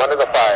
1 to the 5.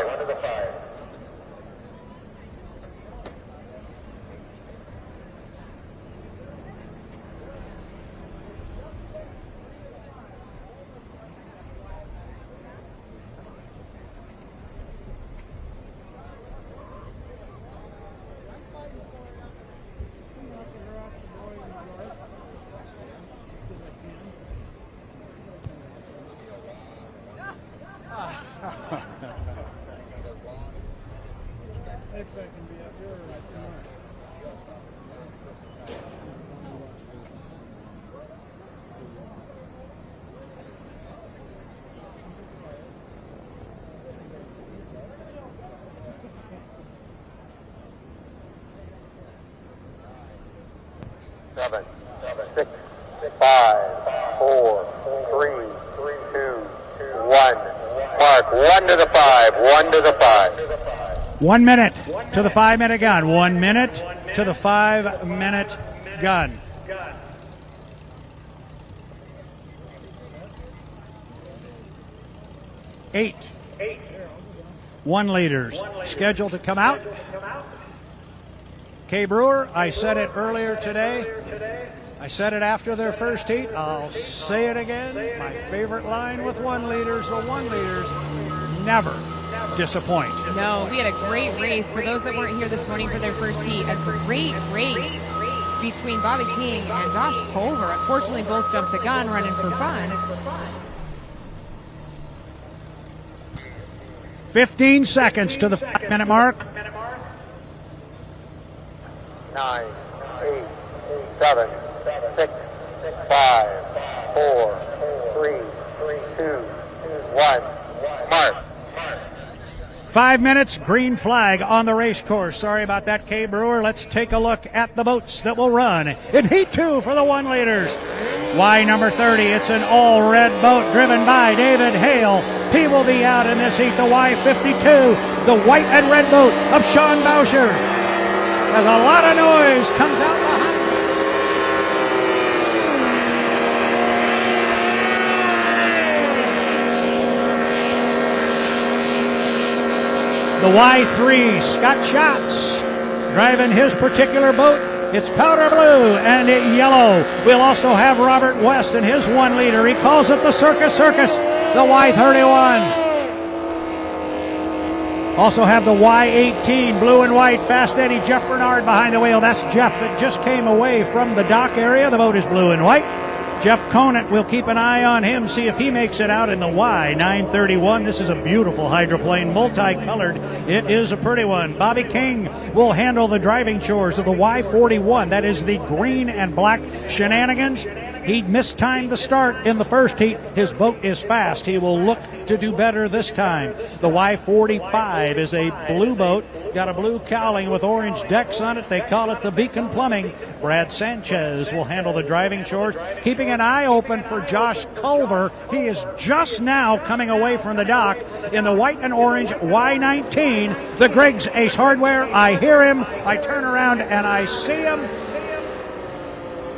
Seven, 6, 5, 4, 3, 2, 1. Mark, 1 to the 5, 1 to the 5. 1 minute to the 5 minute gun. 1 minute to the 5 minute gun. Eight 1 liters scheduled to come out. K. Brewer, I said it earlier today. I said it after their first heat. I'll say it again. My favorite line with 1 liters, the 1 liters never disappoint. No, we had a great race. For those that weren't here this morning for their first heat, a great race between Bobby King and Josh Culver. Unfortunately, both jumped the gun running for fun. 15 seconds to the 5 minute mark. 9, 8, 7, 6, 5, 4, 3, 2, 1. Mark. 5 minutes, green flag on the race course. Sorry about that, K. Brewer. Let's take a look at the boats that will run in Heat 2 for the 1 liters. Y number 30, it's an all-red boat driven by David Hale. He will be out in this heat. The Y52, the white and red boat of Sean Boucher. As a lot of noise comes out behind. The Y3, Scott Schatz, driving his particular boat. It's powder blue and yellow. We'll also have Robert West in his 1 liter. He calls it the Circus, the Y31. Also have the Y18, blue and white, Fast Eddie Jeff Bernard behind the wheel. That's Jeff that just came away from the dock area. The boat is blue and white. Jeff Conant, we'll keep an eye on him, see if he makes it out in the Y931. This is a beautiful hydroplane, multicolored. It is a pretty one. Bobby King will handle the driving chores of the Y41. That is the green and black Shenanigans. He mistimed the start in the first heat. His boat is fast. He will look to do better this time. The Y45 is a blue boat. Got a blue cowling with orange decks on it. They call it the Beacon Plumbing. Brad Sanchez will handle the driving chores. Keeping an eye open for Josh Culver. He is just now coming away from the dock in the white and orange Y19. The Griggs Ace Hardware. I hear him. I turn around and I see him.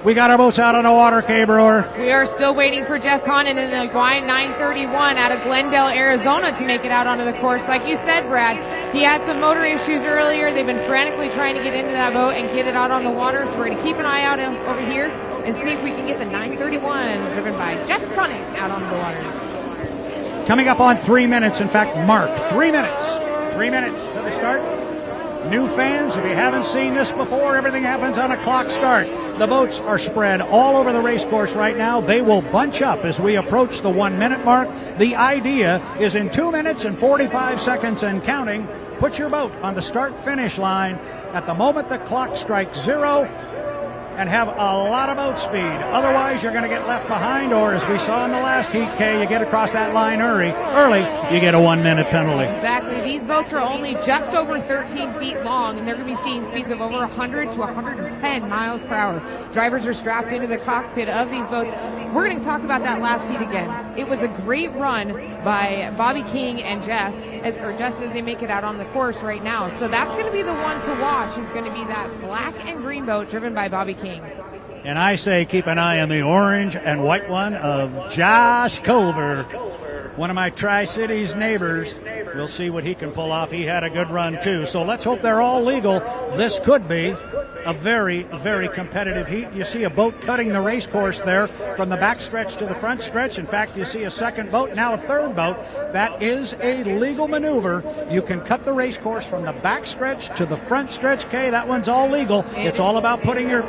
We got our boats out on the water, K. Brewer. We are still waiting for Jeff Conant in the Y931 out of Glendale, Arizona to make it out onto the course. Like you said, Brad, he had some motor issues earlier. They've been frantically trying to get into that boat and get it out on the water. So we're going to keep an eye out over here and see if we can get the 931 driven by Jeff Conant out on the water. Coming up on 3 minutes. In fact, Mark, 3 minutes. 3 minutes to the start. New fans, if you haven't seen this before, everything happens on a clock start. The boats are spread all over the race course right now. They will bunch up as we approach the 1 minute mark. The idea is in 2 minutes and 45 seconds and counting, put your boat on the start-finish line at the moment the clock strikes 0 and have a lot of boat speed. Otherwise, you're going to get left behind, or as we saw in the last heat, Kay, you get across that line early, you get a 1 minute penalty. Exactly. These boats are only just over 13 feet long, and they're going to be seeing speeds of over 100 to 110 miles per hour. Drivers are strapped into the cockpit of these boats. We're going to talk about that last heat again. It was a great run by Bobby King and Jeff, just as they make it out on the course right now. So that's going to be the one to watch. Is going to be that black and green boat driven by Bobby King. And I say keep an eye on the orange and white one of Josh Culver, one of my Tri-Cities neighbors. We'll see what he can pull off. He had a good run, too. So let's hope they're all legal. This could be a very, very competitive heat. You see a boat cutting the race course there from the back stretch to the front stretch. In fact, you see a second boat, now a third boat. That is a legal maneuver. You can cut the race course from the back stretch to the front stretch. Okay, that one's all legal. It's all about putting your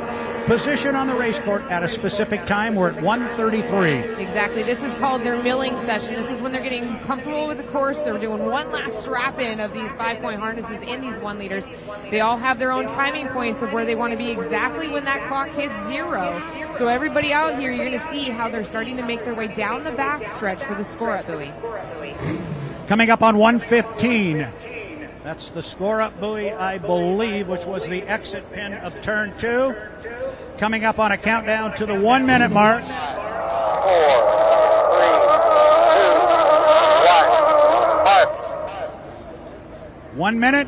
position on the race course at a specific time. We're at 1:33. Exactly. This is called their milling session. This is when they're getting comfortable with the course. They're doing one last strap-in of these 5-point harnesses in these 1 liters. They all have their own timing points of where they want to be exactly when that clock hits 0. So everybody out here, you're going to see how they're starting to make their way down the back stretch for the score-up buoy. Coming up on 1:15. That's the score-up buoy, I believe, which was the exit pin of turn 2. Coming up on a countdown to the 1 minute mark. 4, 3, 2, 1, mark. 1 minute.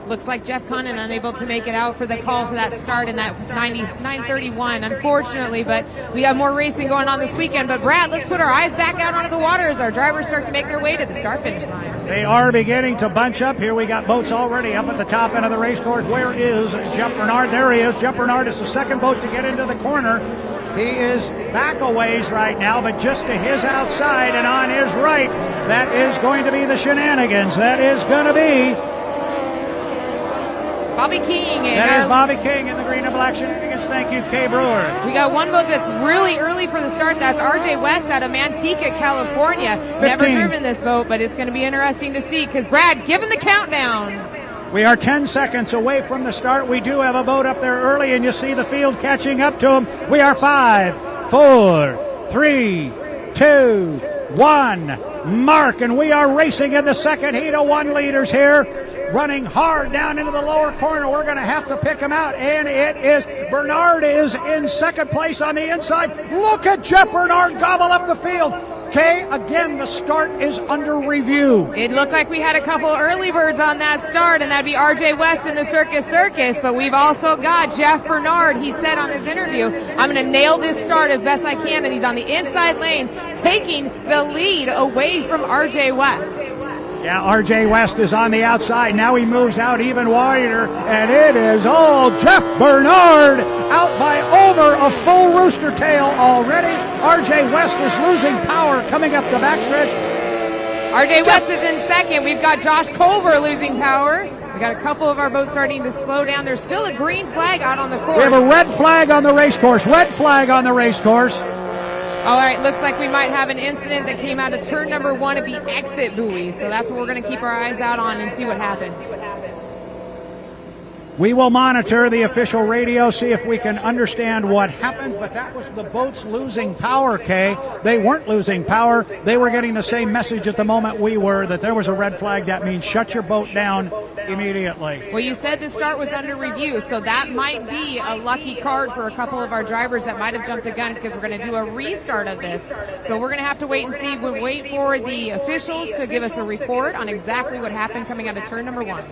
Looks like Jeff Connon unable to make it out for the call for that start in that 9:31, unfortunately, but we have more racing going on this weekend. But Brad, let's put our eyes back out onto the water as our drivers start to make their way to the start-finish line. They are beginning to bunch up here. We got boats already up at the top end of the race course. Where is Jeff Bernard? There he is. Jeff Bernard is the second boat to get into the corner. He is back a ways right now, but just to his outside and on his right, that is going to be the Shenanigans. That is going to be Bobby King. That is Bobby King in the green and black Shenanigans. Thank you, Kay Brewer. We got one boat that's really early for the start. That's RJ West out of Manteca, California. 15. Never driven this boat, but it's going to be interesting to see because, Brad, give him the countdown. We are 10 seconds away from the start. We do have a boat up there early, and you see the field catching up to him. We are 5, 4, 3, 2, 1. Mark, and we are racing in the second heat of 1 liters here. Running hard down into the lower corner. We're going to have to pick him out, and it is Bernard is in second place on the inside. Look at Jeff Bernard gobble up the field. Okay, again, the start is under review. It looked like we had a couple early birds on that start, and that'd be RJ West in the Circus, but we've also got Jeff Bernard. He said on his interview, I'm going to nail this start as best I can, and he's on the inside lane, taking the lead away from RJ West. Yeah, RJ West is on the outside. Now he moves out even wider, and it is all Jeff Bernard out by over a full rooster tail already. RJ West is losing power coming up the backstretch. RJ West is in second. We've got Josh Culver losing power. We got a couple of our boats starting to slow down. There's still a green flag out on the course. We have a red flag on the race course. Red flag on the race course. All right, looks like we might have an incident that came out of turn number 1 of the exit buoy. So that's what we're going to keep our eyes out on and see what happened. We will monitor the official radio, see if we can understand what happened, but that was the boats losing power, Kay. They weren't losing power. They were getting the same message at the moment we were, that there was a red flag. That means shut your boat down immediately. Well, you said the start was under review, so that might be a lucky card for a couple of our drivers that might have jumped the gun because we're going to do a restart of this. So we're going to have to wait and see. We'll wait for the officials to give us a report on exactly what happened coming out of turn number 1.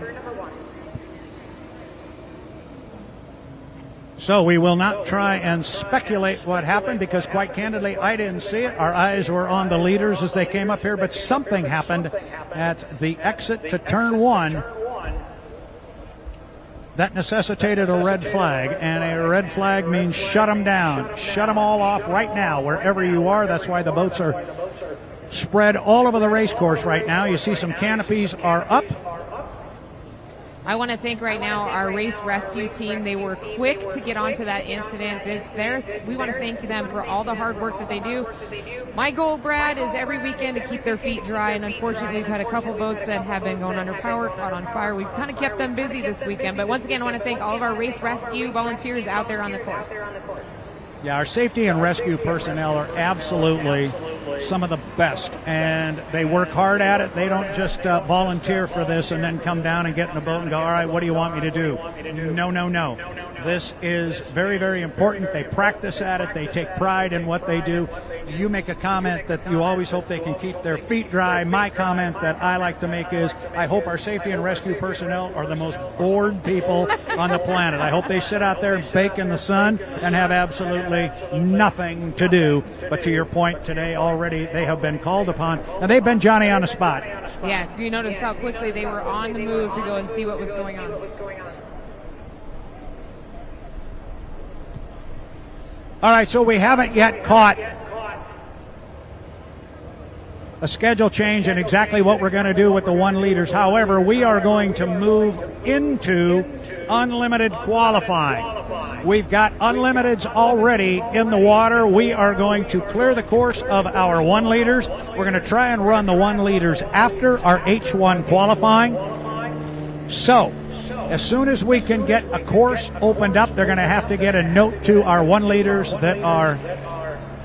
So we will not try and speculate what happened because, quite candidly, I didn't see it. Our eyes were on the leaders as they came up here, but something happened at the exit to turn 1 that necessitated a red flag, and a red flag means shut them down. Shut them all off right now, wherever you are. That's why the boats are spread all over the race course right now. You see some canopies are up. I want to thank right now our race rescue team. They were quick to get onto that incident. We want to thank them for all the hard work that they do. My goal, Brad, is every weekend to keep their feet dry, and unfortunately we've had a couple boats that have been going under power, caught on fire. We've kind of kept them busy this weekend, but once again I want to thank all of our race rescue volunteers out there on the course. Yeah, our safety and rescue personnel are absolutely some of the best, and they work hard at it. They don't just volunteer for this and then come down and get in the boat and go, all right, what do you want me to do? No. This is very, very important. They practice at it. They take pride in what they do. You make a comment that you always hope they can keep their feet dry. My comment that I like to make is I hope our safety and rescue personnel are the most bored people on the planet. I hope they sit out there and bake in the sun and have absolutely nothing to do. But to your point today, all already they have been called upon, and they've been Johnny on the spot. Yes, you noticed how quickly they were on the move to go and see what was going on. All right, so we haven't yet caught a schedule change and exactly what we're going to do with the 1 liters. However, we are going to move into unlimited qualifying. We've got unlimiteds already in the water. We are going to clear the course of our 1 liters. We're going to try and run the 1 liters after our H1 qualifying. So, as soon as we can get a course opened up, they're going to have to get a note to our 1 liters that are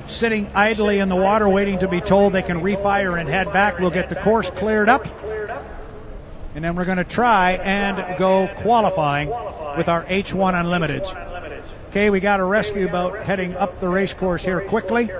sitting idly in the water waiting to be told they can refire and head back. We'll get the course cleared up, and then we're going to try and go qualifying with our H1 Unlimiteds. Okay, we got a rescue boat heading up the race course here quickly.